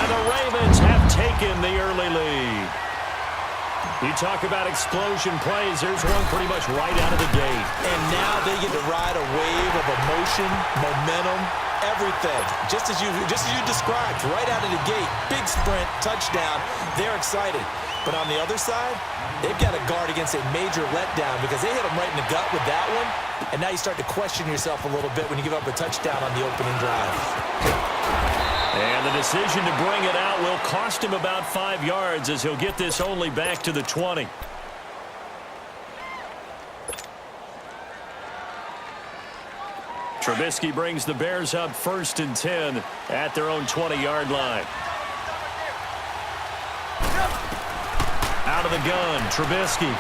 And the Ravens have taken the early lead. You talk about explosion plays. There's one pretty much right out of the gate. And now they get to ride a wave of emotion, momentum, everything. Just as you described, right out of the gate. Big sprint, touchdown. They're excited. But on the other side, they've got to guard against a major letdown because they hit them right in the gut with that one. And now you start to question yourself a little bit when you give up a touchdown on the opening drive. And the decision to bring it out will cost him about 5 yards as he'll get this only back to the 20. Trubisky brings the Bears up 1st and 10 at their own 20-yard line. Out of the gun, Trubisky.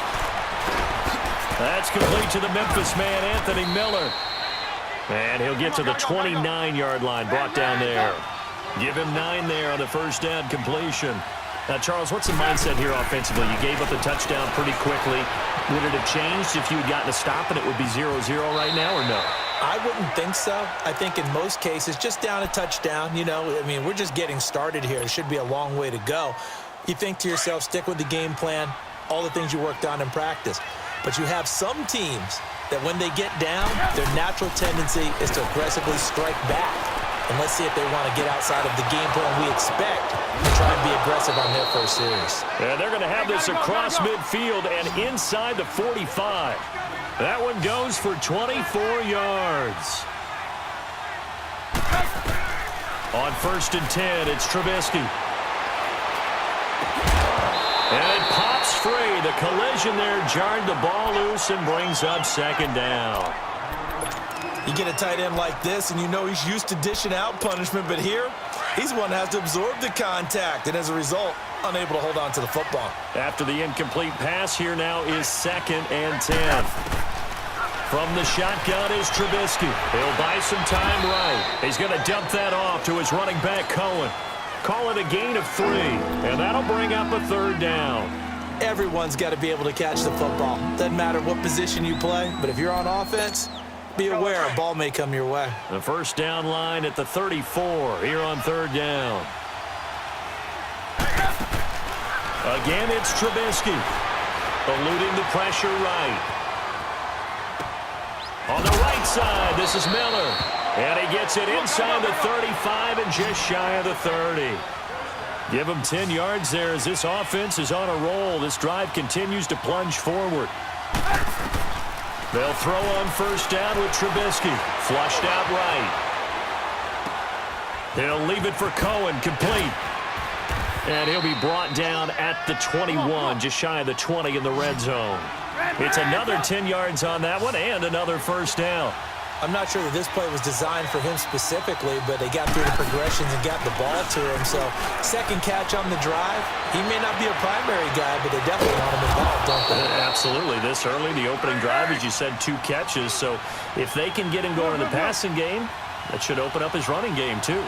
That's complete to the Memphis man, Anthony Miller. And he'll get to the 29-yard line, brought down there. Give him 9 there on the first down completion. Now, Charles, what's the mindset here offensively? You gave up a touchdown pretty quickly. Would it have changed if you had gotten a stop and it would be 0-0 right now, or no? I wouldn't think so. I think in most cases, just down a touchdown, we're just getting started here. It should be a long way to go. You think to yourself, stick with the game plan, all the things you worked on in practice. But you have some teams that when they get down, their natural tendency is to aggressively strike back. And let's see if they want to get outside of the game plan we expect and try and be aggressive on their first series. And they're going to have this across midfield and inside the 45. That one goes for 24 yards. On 1st and 10, it's Trubisky. And it pops free. The collision there jarred the ball loose and brings up 2nd down. You get a tight end like this, and you know he's used to dishing out punishment, but here, he's the one that has to absorb the contact, and as a result, unable to hold on to the football. After the incomplete pass, here now is 2nd and 10. From the shotgun is Trubisky. He'll buy some time right. He's going to dump that off to his running back, Cohen. Call it a gain of 3, and that'll bring up a 3rd down. Everyone's got to be able to catch the football. Doesn't matter what position you play, but if you're on offense, be aware a ball may come your way. The first down line at the 34 here on 3rd down. Again, it's Trubisky. Eluding the pressure right. On the right side, this is Miller. And he gets it inside the 35 and just shy of the 30. Give him 10 yards there as this offense is on a roll. This drive continues to plunge forward. They'll throw on 1st down with Trubisky. Flushed out right. He'll leave it for Cohen, complete. And he'll be brought down at the 21, just shy of the 20 in the red zone. It's another 10 yards on that one and another 1st down. I'm not sure that this play was designed for him specifically, but they got through the progressions and got the ball to him. So, 2nd catch on the drive. He may not be a primary guy, but they definitely want him involved, don't they? Absolutely. This early, the opening drive, as you said, 2 catches. So, if they can get him going in the passing game, that should open up his running game, too.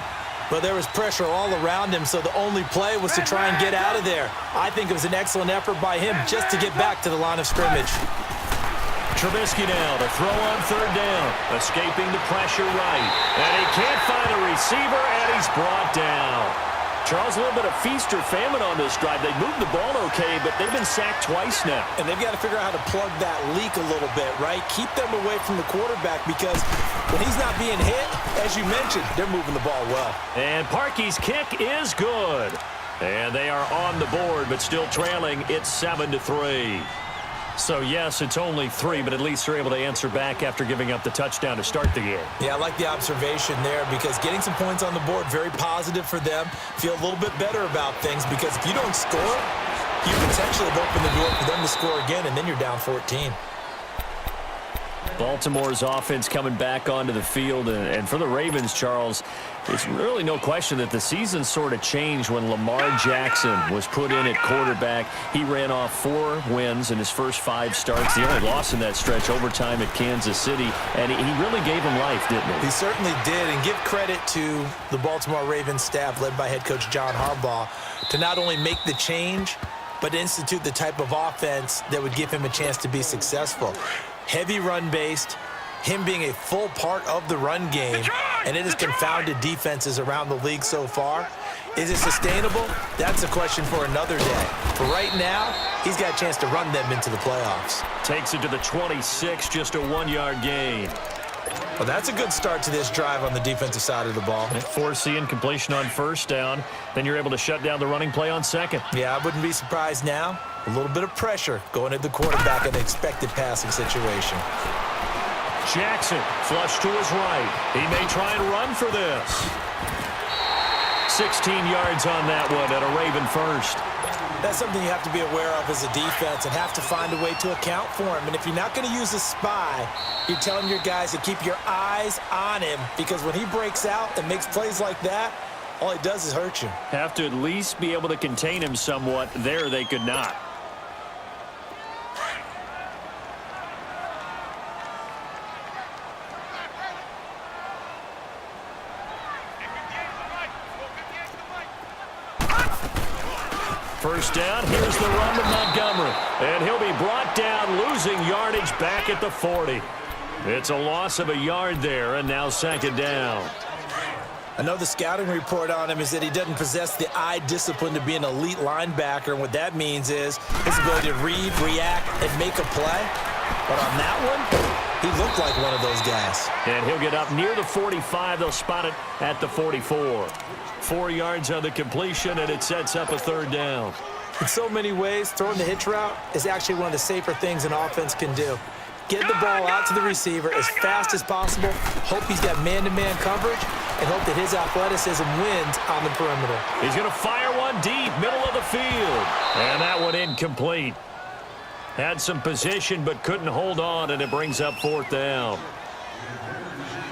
But there was pressure all around him, so the only play was to try and get out of there. I think it was an excellent effort by him just to get back to the line of scrimmage. Trubisky now to throw on 3rd down. Escaping the pressure right. And he can't find a receiver, and he's brought down. Charles, a little bit of feast or famine on this drive. They moved the ball okay, but they've been sacked twice now. And they've got to figure out how to plug that leak a little bit, right? Keep them away from the quarterback because when he's not being hit, as you mentioned, they're moving the ball well. And Parkey's kick is good. And they are on the board, but still trailing. It's 7-3. So, yes, it's only 3, but at least they're able to answer back after giving up the touchdown to start the game. Yeah, I like the observation there because getting some points on the board, very positive for them. Feel a little bit better about things because if you don't score, you potentially have opened the door for them to score again, and then you're down 14. Baltimore's offense coming back onto the field, and for the Ravens, Charles, it's really no question that the season sort of changed when Lamar Jackson was put in at quarterback. He ran off 4 wins in his first 5 starts. The only loss in that stretch, overtime at Kansas City, and he really gave him life, didn't he? He certainly did, and give credit to the Baltimore Ravens staff led by head coach John Harbaugh to not only make the change, but institute the type of offense that would give him a chance to be successful. Heavy run-based, him being a full part of the run game, and it has confounded defenses around the league so far. Is it sustainable? That's a question for another day. For right now, he's got a chance to run them into the playoffs. Takes it to the 26, just a 1-yard gain. Well, that's a good start to this drive on the defensive side of the ball. Forcing completion on first down. Then you're able to shut down the running play on second. Yeah, I wouldn't be surprised now. A little bit of pressure going at the quarterback in an expected passing situation. Jackson, flush to his right. He may try and run for this. 16 yards on that one at a Raven first. That's something you have to be aware of as a defense and have to find a way to account for him. And if you're not going to use a spy, you're telling your guys to keep your eyes on him, because when he breaks out and makes plays like that, all he does is hurt you. Have to at least be able to contain him somewhat. There they could not. First down, here's the run to Montgomery. And he'll be brought down, losing yardage back at the 40. It's a loss of a yard there, and now second down. I know the scouting report on him is that he doesn't possess the eye discipline to be an elite linebacker, and what that means is his ability to read, react, and make a play. But on that one, he looked like one of those guys. And he'll get up near the 45. They'll spot it at the 44. 4 yards on the completion, and it sets up a third down. In so many ways, throwing the hitch route is actually one of the safer things an offense can do. Get the ball out to the receiver as fast as possible, hope he's got man-to-man coverage, and hope that his athleticism wins on the perimeter. He's going to fire one deep, middle of the field. And that one incomplete. Had some position but couldn't hold on, and it brings up fourth down.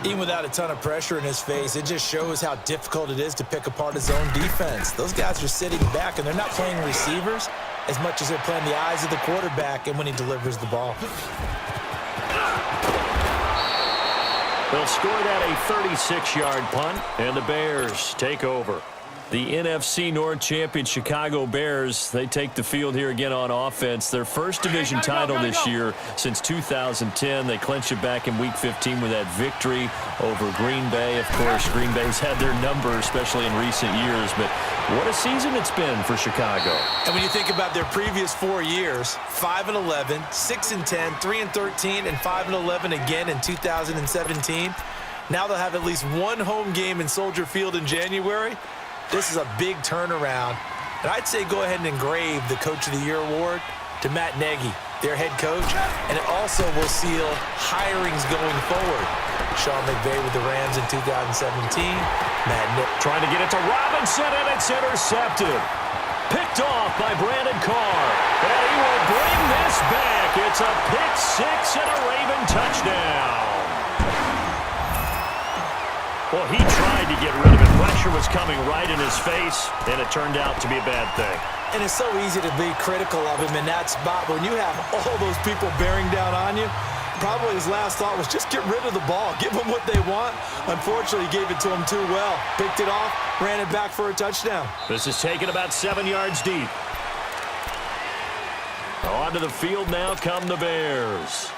Even without a ton of pressure in his face, it just shows how difficult it is to pick apart his own defense. Those guys are sitting back, and they're not playing receivers as much as they're playing the eyes of the quarterback and when he delivers the ball. They'll score that a 36-yard punt, and the Bears take over. The NFC North champion Chicago Bears, they take the field here again on offense. Their first division title this year since 2010. They clinched it back in Week 15 with that victory over Green Bay. Of course, Green Bay's had their number, especially in recent years. But what a season it's been for Chicago. And when you think about their previous 4 years, 5-11, 6-10, 3-13, and 5-11 again in 2017. Now they'll have at least one home game in Soldier Field in January. This is a big turnaround. And I'd say go ahead and engrave the Coach of the Year award to Matt Nagy, their head coach. And it also will seal hirings going forward. Sean McVay with the Rams in 2017. Trying to get it to Robinson, and it's intercepted. Picked off by Brandon Carr. And he will bring this back. It's a pick six and a Raven touchdown. Well, he tried to get rid of it. Pressure was coming right in his face, and it turned out to be a bad thing. And it's so easy to be critical of him in that spot. When you have all those people bearing down on you, probably his last thought was just get rid of the ball. Give them what they want. Unfortunately, he gave it to them too well. Picked it off, ran it back for a touchdown. This is taken about 7 yards deep. Onto the field now come the Bears.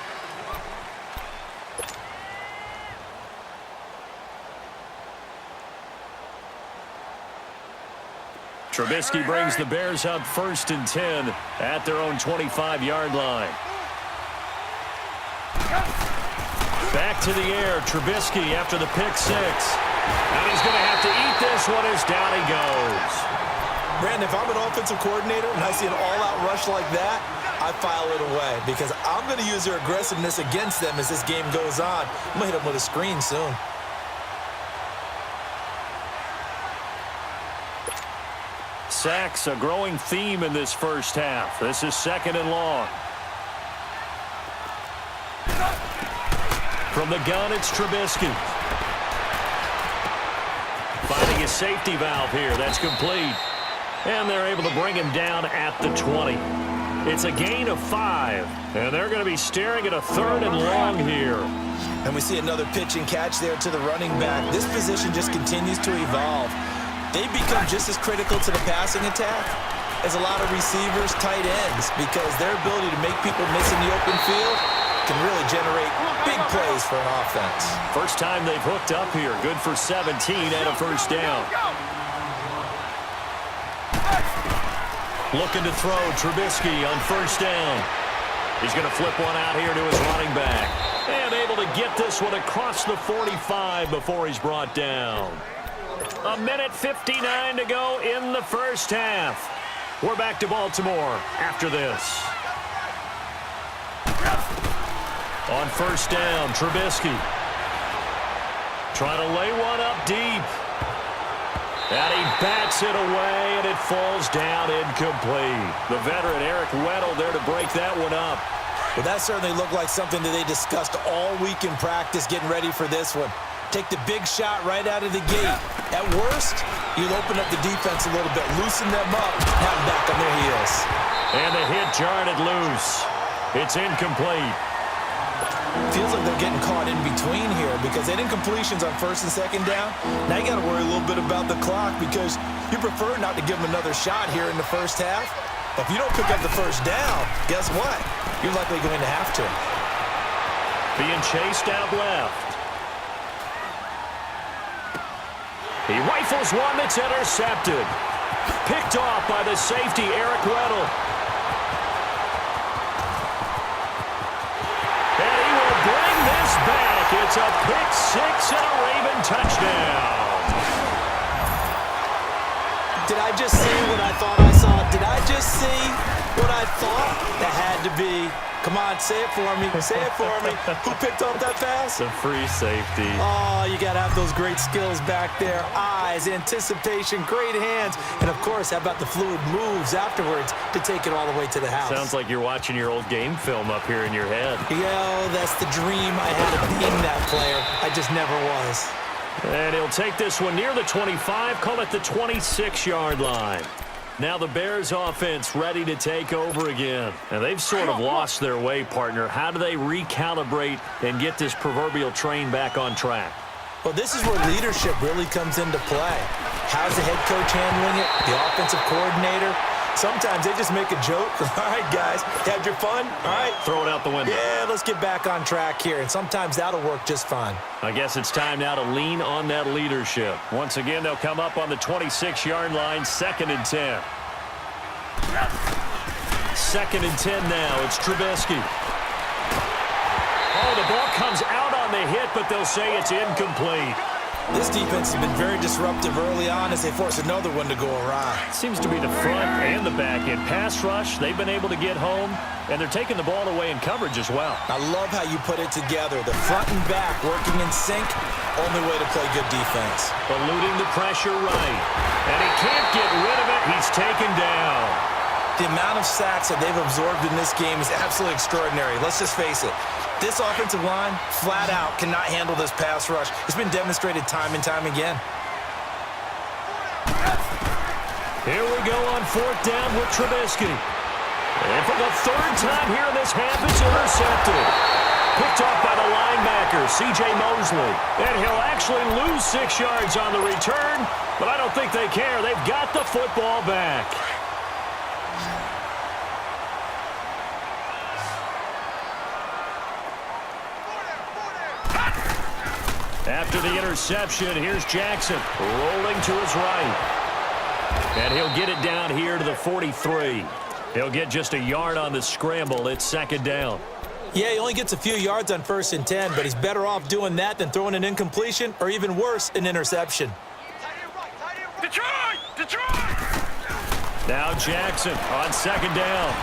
Trubisky brings the Bears up 1st and 10 at their own 25-yard line. Back to the air, Trubisky after the pick six. And he's going to have to eat this one as down he goes. Brandon, if I'm an offensive coordinator and I see an all-out rush like that, I file it away because I'm going to use their aggressiveness against them as this game goes on. I'm going to hit them with a screen soon. Sacks, a growing theme in this first half. This is 2nd and long. From the gun, it's Trubisky. Finding his safety valve here. That's complete. And they're able to bring him down at the 20. It's a gain of 5. And they're going to be staring at a 3rd and long here. And we see another pitch and catch there to the running back. This position just continues to evolve. They become just as critical to the passing attack as a lot of receivers, tight ends, because their ability to make people miss in the open field can really generate big plays for an offense. First time they've hooked up here. Good for 17 and a first down. Looking to throw, Trubisky on first down. He's going to flip one out here to his running back. And able to get this one across the 45 before he's brought down. 1:59 to go in the first half. We're back to Baltimore after this. On first down, Trubisky. Trying to lay one up deep. And he bats it away, and it falls down incomplete. The veteran Eric Weddle there to break that one up. Well, that certainly looked like something that they discussed all week in practice, getting ready for this one. Take the big shot right out of the gate. At worst, you'll open up the defense a little bit, loosen them up, have them back on their heels. And the hit jarred it loose. It's incomplete. Feels like they're getting caught in between here because they didn't completions on first and second down. Now you got to worry a little bit about the clock because you prefer not to give them another shot here in the first half. But if you don't pick up the first down, guess what? You're likely going to have to. Being chased out left. He rifles one that's intercepted. Picked off by the safety, Eric Weddle. And he will bring this back. It's a pick six and a Raven touchdown. Did I just see what I thought I saw? Did I just see what I thought? That had to be. Come on, say it for me. Say it for me. Who picked up that pass? The free safety. Oh, you got to have those great skills back there. Eyes, anticipation, great hands. And, of course, how about the fluid moves afterwards to take it all the way to the house? Sounds like you're watching your old game film up here in your head. That's the dream I had of being that player. I just never was. And he'll take this one near the 25, call it the 26-yard line. Now the Bears offense ready to take over again. And they've sort of lost their way, partner. How do they recalibrate and get this proverbial train back on track? Well, this is where leadership really comes into play. How's the head coach handling it? The offensive coordinator? Sometimes they just make a joke. All right, guys, had your fun? All right. Throw it out the window. Yeah, let's get back on track here. And sometimes that'll work just fine. I guess it's time now to lean on that leadership. Once again, they'll come up on the 26-yard line, 2nd and 10. 2nd and 10 now. It's Trubisky. Oh, the ball comes out on the hit, but they'll say it's incomplete. This defense has been very disruptive early on as they force another one to go awry. Seems to be the front and the back end. Pass rush, they've been able to get home, and they're taking the ball away in coverage as well. I love how you put it together. The front and back working in sync, only way to play good defense. Eluding the pressure right, and he can't get rid of it. He's taken down. The amount of sacks that they've absorbed in this game is absolutely extraordinary. Let's just face it. This offensive line, flat out, cannot handle this pass rush. It's been demonstrated time and time again. Here we go on 4th down with Trubisky. And for the 3rd time here in this half, it's intercepted. Picked off by the linebacker, C.J. Mosley. And he'll actually lose 6 yards on the return, but I don't think they care. They've got the football back. After the interception, here's Jackson rolling to his right. And he'll get it down here to the 43. He'll get just a yard on the scramble. It's 2nd down. Yeah, he only gets a few yards on 1st and 10, but he's better off doing that than throwing an incompletion or even worse, an interception. Detroit! Now Jackson on 2nd down.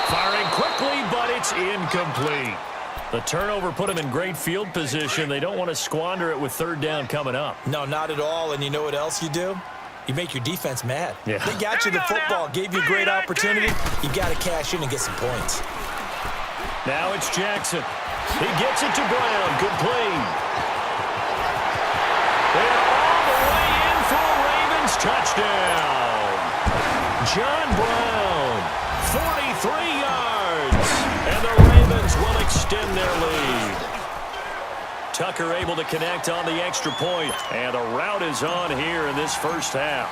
Firing quickly, but it's incomplete. The turnover put them in great field position. They don't want to squander it with 3rd down coming up. No, not at all. And you know what else you do? You make your defense mad. Yeah. They got you the football, gave you a great opportunity. You got to cash in and get some points. Now it's Jackson. He gets it to Brown. Good play. They're all the way in for a Ravens touchdown. John Brown, 43 yards. And the Ravens will extend their lead. Tucker able to connect on the extra point. And the route is on here in this first half.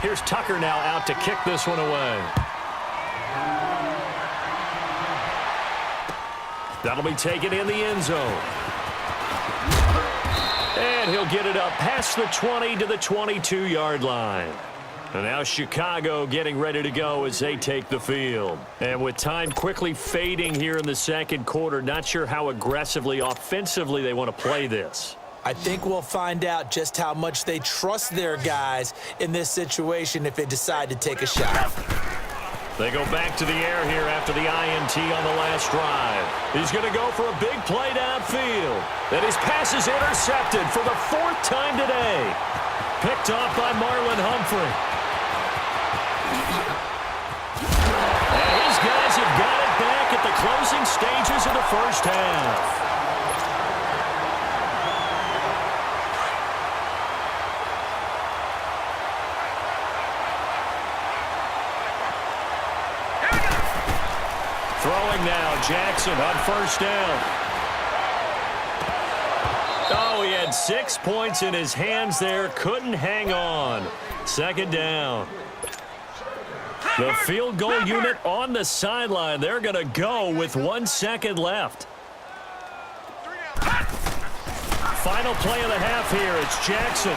Here's Tucker now out to kick this one away. That'll be taken in the end zone. And he'll get it up past the 20 to the 22-yard line. And now Chicago getting ready to go as they take the field. And with time quickly fading here in the second quarter, not sure how aggressively, offensively they want to play this. I think we'll find out just how much they trust their guys in this situation if they decide to take a shot. They go back to the air here after the INT on the last drive. He's going to go for a big play downfield. And his pass is intercepted for the 4th time today. Picked off by Marlon Humphrey. And his guys have got it back at the closing stages of the first half. Throwing now, Jackson on first down. Oh, he had 6 points in his hands there. Couldn't hang on. Second down. The field goal unit on the sideline. They're going to go with 1 second left. Final play of the half here. It's Jackson.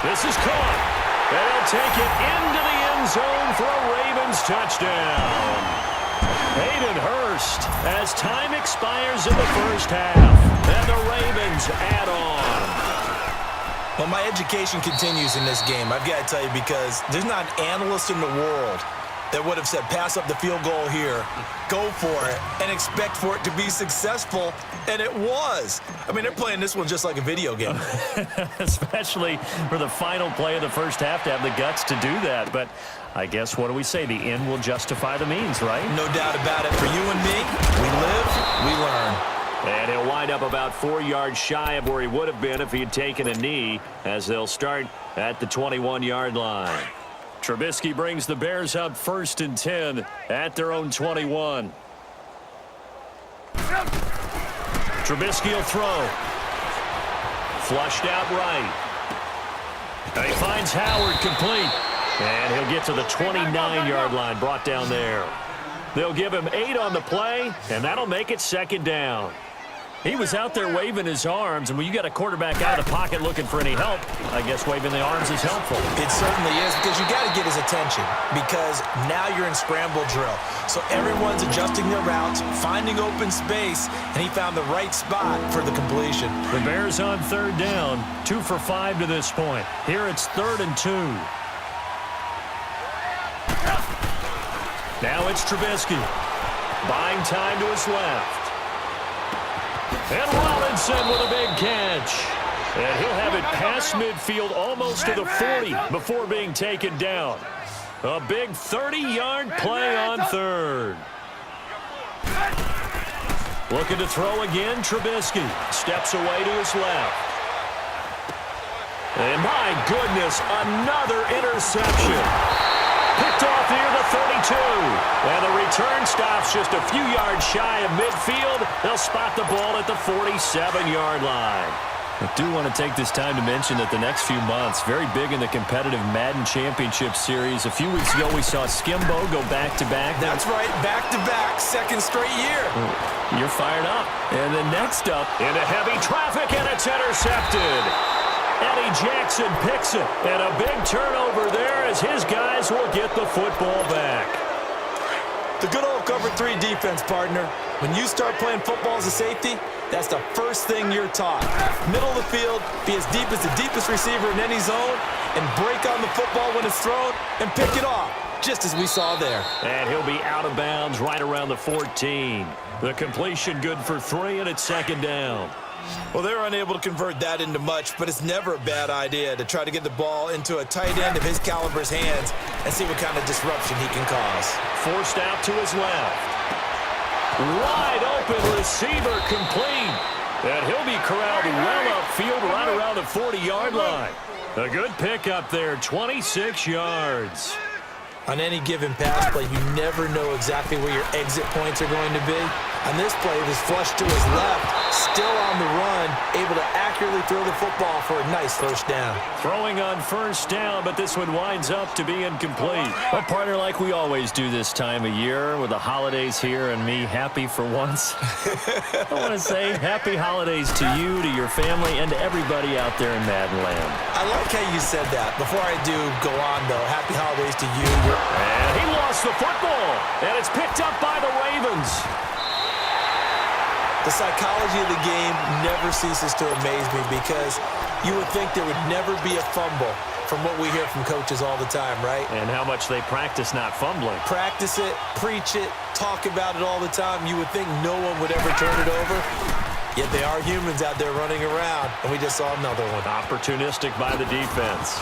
This is caught. They'll take it into the end zone for a Ravens touchdown. Hayden Hurst as time expires in the first half. And the Ravens add on. Well, my education continues in this game, I've got to tell you, because there's not an analyst in the world that would have said pass up the field goal here, go for it, and expect for it to be successful, and it was. I mean, they're playing this one just like a video game. Especially for the final play of the first half to have the guts to do that. But I guess, what do we say? The end will justify the means, right? No doubt about it. For you and me, we live, we learn. And he'll wind up about 4 yards shy of where he would have been if he had taken a knee, as they'll start at the 21-yard line. Trubisky brings the Bears up 1st and 10 at their own 21. Trubisky will throw. Flushed out right. And he finds Howard complete. And he'll get to the 29-yard line, brought down there. They'll give him 8 on the play, and that'll make it second down. He was out there waving his arms, and when you got a quarterback out of the pocket looking for any help, I guess waving the arms is helpful. It certainly is, because you got to get his attention, because now you're in scramble drill. So everyone's adjusting their routes, finding open space, and he found the right spot for the completion. The Bears on 3rd down, 2 for 5 to this point. Here it's 3rd and 2. Now it's Trubisky. Buying time to his left. And Robinson with a big catch. And he'll have it past midfield almost to the 40 before being taken down. A big 30-yard play on 3rd. Looking to throw again, Trubisky. Steps away to his left. And my goodness, another interception. Picked off near the 32. And the return stops just a few yards shy of midfield. They'll spot the ball at the 47-yard line. I do want to take this time to mention that the next few months, very big in the competitive Madden Championship Series. A few weeks ago, we saw Skimbo go back-to-back. That's right, back-to-back, 2nd straight year. You're fired up. And then next up, into heavy traffic, and it's intercepted. Eddie Jackson picks it, and a big turnover there as his guys will get the football back. The good old cover 3 defense, partner. When you start playing football as a safety, that's the first thing you're taught. Middle of the field, be as deep as the deepest receiver in any zone, and break on the football when it's thrown, and pick it off, just as we saw there. And he'll be out of bounds right around the 14. The completion good for 3, and it's 2nd down. Well, they're unable to convert that into much, but it's never a bad idea to try to get the ball into a tight end of his caliber's hands and see what kind of disruption he can cause. Forced out to his left. Wide open receiver complete. And he'll be corralled well upfield right around the 40-yard line. A good pickup there, 26 yards. On any given pass play, you never know exactly where your exit points are going to be. On this play, it was flushed to his left, still on the run, able to accurately throw the football for a nice first down. Throwing on first down, but this one winds up to be incomplete. Well, partner, like we always do this time of year with the holidays here and me happy for once. I want to say happy holidays to you, to your family, and to everybody out there in Madden land. I like how you said that. Before I do go on, though, happy holidays to you. And he lost the football, and it's picked up by the Ravens. The psychology of the game never ceases to amaze me because you would think there would never be a fumble from what we hear from coaches all the time, right? And how much they practice not fumbling. Practice it, preach it, talk about it all the time. You would think no one would ever turn it over. Yet they are humans out there running around, and we just saw another one. Opportunistic by the defense.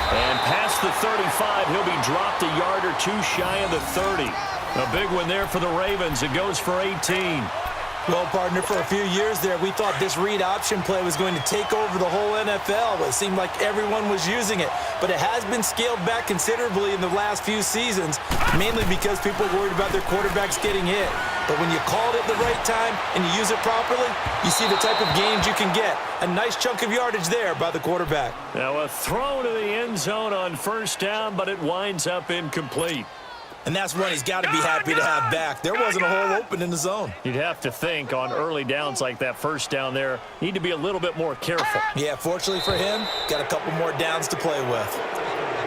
And past the 35, he'll be dropped a yard or two shy of the 30. A big one there for the Ravens. It goes for 18. Well, partner, for a few years there, we thought this read option play was going to take over the whole NFL. It seemed like everyone was using it. But it has been scaled back considerably in the last few seasons, mainly because people are worried about their quarterbacks getting hit. But when you call it at the right time and you use it properly, you see the type of gains you can get. A nice chunk of yardage there by the quarterback. Now a throw to the end zone on first down, but it winds up incomplete. And that's one he's got to be happy to have back. There wasn't a hole open in the zone. You'd have to think on early downs like that first down there, need to be a little bit more careful. Yeah, fortunately for him, got a couple more downs to play with.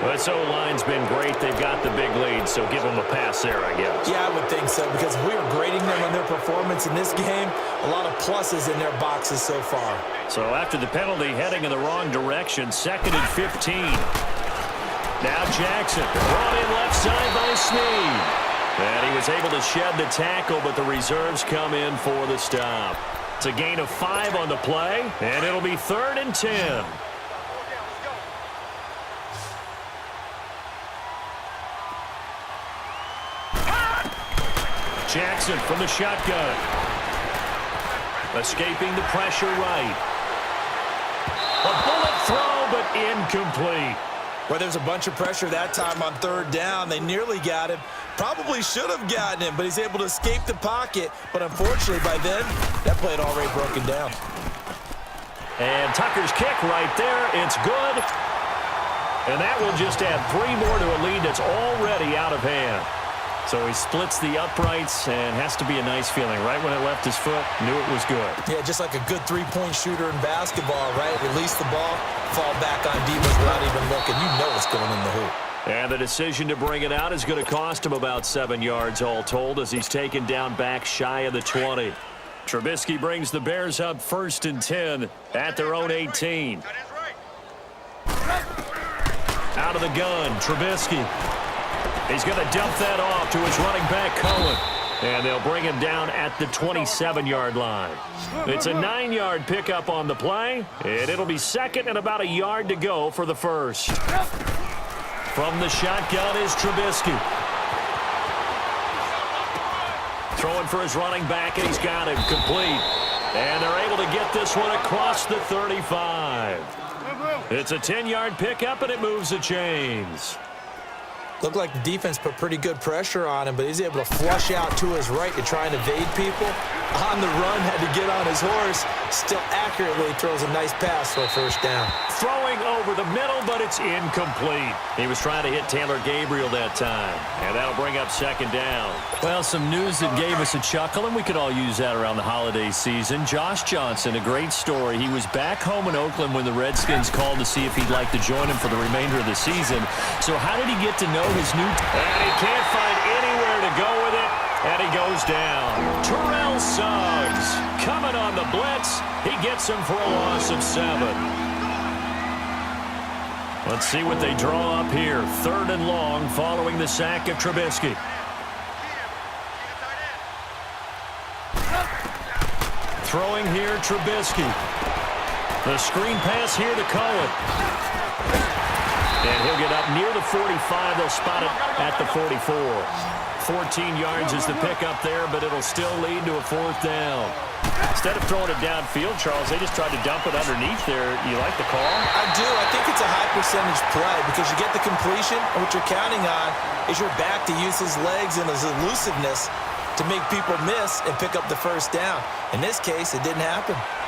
Well, this O-line's been great. They've got the big lead, so give them a pass there, I guess. Yeah, I would think so, because if we were grading them on their performance in this game, a lot of pluses in their boxes so far. So after the penalty, heading in the wrong direction, 2nd and 15. Now Jackson, brought in left side by Snead. And he was able to shed the tackle, but the reserves come in for the stop. It's a gain of 5 on the play, and it'll be 3rd and 10. Jackson from the shotgun. Escaping the pressure right. A bullet throw, but incomplete. Well, there's a bunch of pressure that time on 3rd down. They nearly got him. Probably should have gotten him, but he's able to escape the pocket. But unfortunately, by then, that play had already broken down. And Tucker's kick right there. It's good. And that will just add 3 more to a lead that's already out of hand. So he splits the uprights and has to be a nice feeling. Right when it left his foot, knew it was good. Yeah, just like a good three-point shooter in basketball, right? Release the ball, fall back on defense without even looking. You know it's going in the hoop. And the decision to bring it out is going to cost him about 7 yards all told as he's taken down back shy of the 20. Trubisky brings the Bears up 1st and 10 at their own 18. Out of the gun, Trubisky. He's going to dump that off to his running back, Cohen. And they'll bring him down at the 27-yard line. It's a 9-yard pickup on the play, and it'll be 2nd and about a yard to go for the first. From the shotgun is Trubisky. Throwing for his running back, and he's got him complete. And they're able to get this one across the 35. It's a 10-yard pickup, and it moves the chains. Looked like the defense put pretty good pressure on him, but he's able to flush out to his right to try and evade people. On the run, had to get on his horse. Still accurately throws a nice pass for a first down. Throwing over the middle, but it's incomplete. He was trying to hit Taylor Gabriel that time, and that'll bring up 2nd down. Well, some news that gave us a chuckle, and we could all use that around the holiday season. Josh Johnson, a great story. He was back home in Oakland when the Redskins called to see if he'd like to join him for the remainder of the season. So how did he get to know his new team? And he can't find anywhere to go with it, and he goes down. Terrell Suggs coming on the blitz. He gets him for a loss of 7. Let's see what they draw up here. 3rd and long following the sack of Trubisky. Throwing here, Trubisky. The screen pass here to Cohen. And he'll get up near the 45. They'll spot it at the 44. 14 yards is the pickup there, but it'll still lead to a 4th down. Instead of throwing it downfield, Charles, they just tried to dump it underneath there. You like the call? I do. I think it's a high percentage play because you get the completion, and what you're counting on is your back to use his legs and his elusiveness to make people miss and pick up the first down. In this case, it didn't happen.